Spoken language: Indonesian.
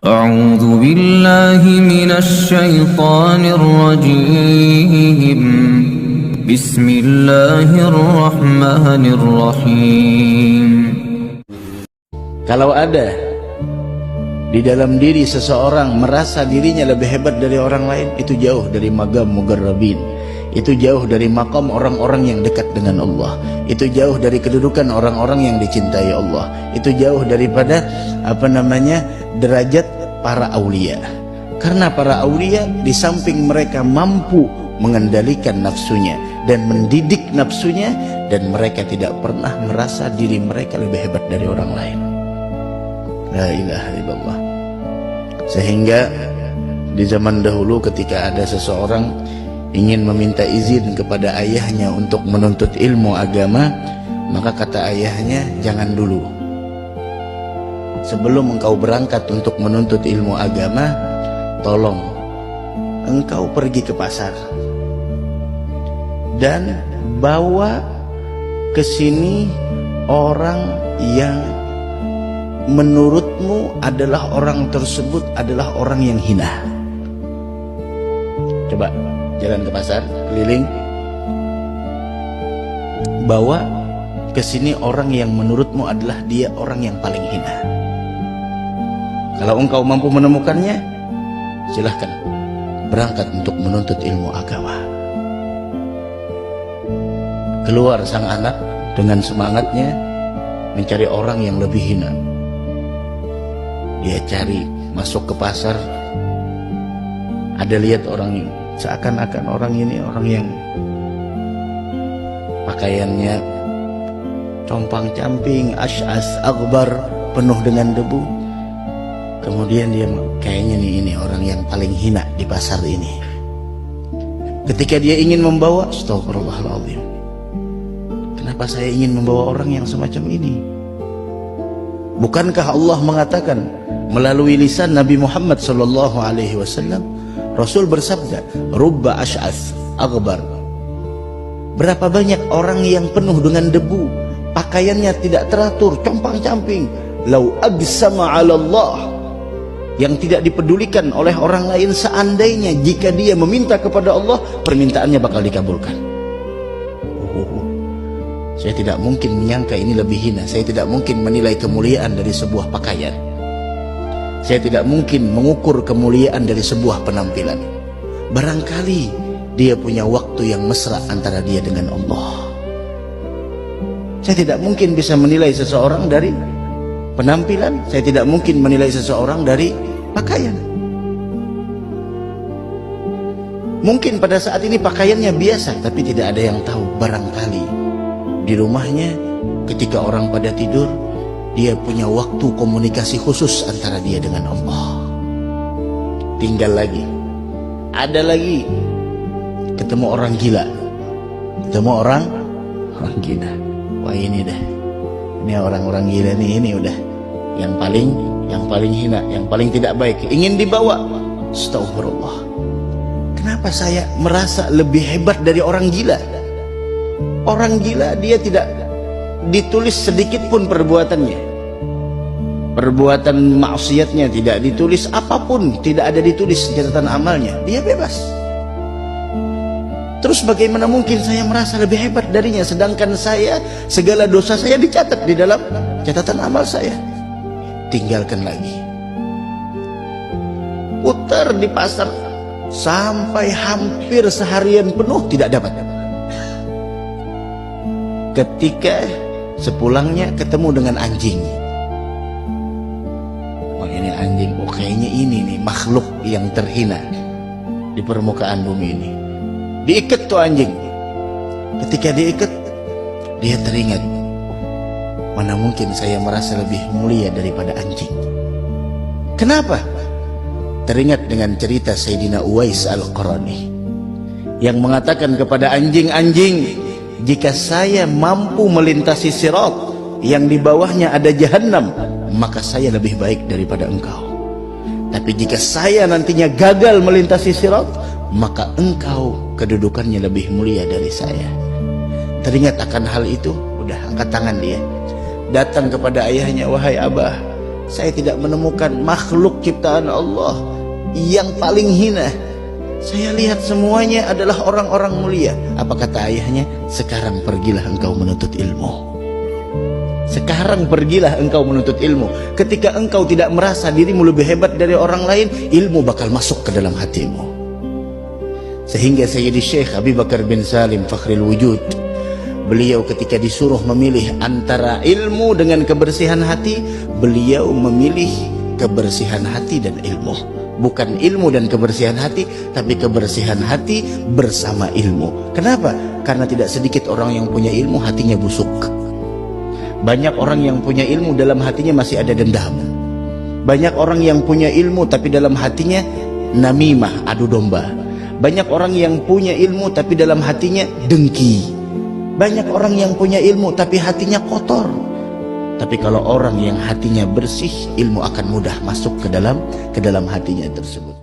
أعوذ بالله من الشيطان الرجيم بسم الله الرحمن الرحيم. Kalau ada di dalam diri seseorang merasa dirinya lebih hebat dari orang lain, itu jauh dari magam mugarrabin, itu jauh dari makam orang-orang yang dekat dengan Allah, itu jauh dari kedudukan orang-orang yang dicintai Allah, itu jauh daripada derajat para aulia. Karena para aulia di samping mereka mampu mengendalikan nafsunya dan mendidik nafsunya, dan mereka tidak pernah merasa diri mereka lebih hebat dari orang lain. La ilaha illallah. Sehingga di zaman dahulu ketika ada seseorang ingin meminta izin kepada ayahnya untuk menuntut ilmu agama, maka kata ayahnya, jangan dulu. Sebelum engkau berangkat untuk menuntut ilmu agama, tolong engkau pergi ke pasar dan bawa ke sini orang yang menurutmu adalah orang tersebut adalah orang yang hina. Coba jalan ke pasar, keliling, bawa ke sini orang yang menurutmu adalah dia orang yang paling hina. Kalau engkau mampu menemukannya, silahkan berangkat untuk menuntut ilmu agama. Keluar sang anak dengan semangatnya mencari orang yang lebih hina. Dia cari, masuk ke pasar, ada lihat orang ini, seakan-akan orang ini orang yang pakaiannya compang-camping, asy'as akbar, penuh dengan debu. Kemudian dia, kayaknya ini orang yang paling hina di pasar ini. Ketika dia ingin membawa, astagfirullahaladzim, kenapa saya ingin membawa orang yang semacam ini? Bukankah Allah mengatakan melalui lisan Nabi Muhammad SAW, Rasul bersabda, rubba asy'as akbar. Berapa banyak orang yang penuh dengan debu, pakaiannya tidak teratur, compang-camping, lau aqsama 'ala Allah, yang tidak dipedulikan oleh orang lain. Seandainya jika dia meminta kepada Allah, permintaannya bakal dikabulkan. Saya tidak mungkin menyangka ini lebih hina. Saya tidak mungkin menilai kemuliaan dari sebuah pakaian. Saya tidak mungkin mengukur kemuliaan dari sebuah penampilan. Barangkali dia punya waktu yang mesra antara dia dengan Allah. Saya tidak mungkin bisa menilai seseorang dari penampilan. Saya tidak mungkin menilai seseorang dari pakaian. Mungkin pada saat ini pakaiannya biasa, tapi tidak ada yang tahu. Barangkali di rumahnya ketika orang pada tidur, dia punya waktu komunikasi khusus antara dia dengan Allah. Tinggal lagi, ada lagi, ketemu orang gila, ketemu orang gila. Wah ini dah, ini orang-orang gila nih, ini udah yang paling hina, yang paling tidak baik, ingin dibawa. Astagfirullah. Kenapa saya merasa lebih hebat dari orang gila? Orang gila dia tidak ditulis sedikit pun perbuatannya, perbuatan maksiatnya tidak ditulis, apapun tidak ada ditulis catatan amalnya, dia bebas. Terus bagaimana mungkin saya merasa lebih hebat darinya, sedangkan saya, segala dosa saya dicatat di dalam catatan amal saya? Tinggalkan lagi, putar di pasar sampai hampir seharian penuh tidak dapat. Ketika sepulangnya ketemu dengan anjing. Oh ini anjing, oh kayaknya ini nih makhluk yang terhina di permukaan bumi ini. Diikat tuh anjing. Ketika diikat, dia teringat, mana mungkin saya merasa lebih mulia daripada anjing. Kenapa? Teringat dengan cerita Sayyidina Uwais Al-Qarani yang mengatakan kepada anjing-anjing, jika saya mampu melintasi sirat yang di bawahnya ada jahanam, maka saya lebih baik daripada engkau. Tapi jika saya nantinya gagal melintasi sirat, maka engkau kedudukannya lebih mulia dari saya. Teringat akan hal itu, udah angkat tangan dia, datang kepada ayahnya, wahai abah, saya tidak menemukan makhluk ciptaan Allah yang paling hina. Saya lihat semuanya adalah orang-orang mulia. Apa kata ayahnya? Sekarang pergilah engkau menuntut ilmu. Sekarang pergilah engkau menuntut ilmu. Ketika engkau tidak merasa dirimu lebih hebat dari orang lain, ilmu bakal masuk ke dalam hatimu. Sehingga Sayyidi Syekh Abi Bakar bin Salim Fakhril Wujud, beliau ketika disuruh memilih antara ilmu dengan kebersihan hati, beliau memilih kebersihan hati dan ilmu. Bukan ilmu dan kebersihan hati, tapi kebersihan hati bersama ilmu. Kenapa? Karena tidak sedikit orang yang punya ilmu hatinya busuk. Banyak orang yang punya ilmu dalam hatinya masih ada dendam. Banyak orang yang punya ilmu tapi dalam hatinya namimah, adu domba. Banyak orang yang punya ilmu tapi dalam hatinya dengki. Banyak orang yang punya ilmu tapi hatinya kotor. Tapi kalau orang yang hatinya bersih, ilmu akan mudah masuk ke dalam hatinya tersebut.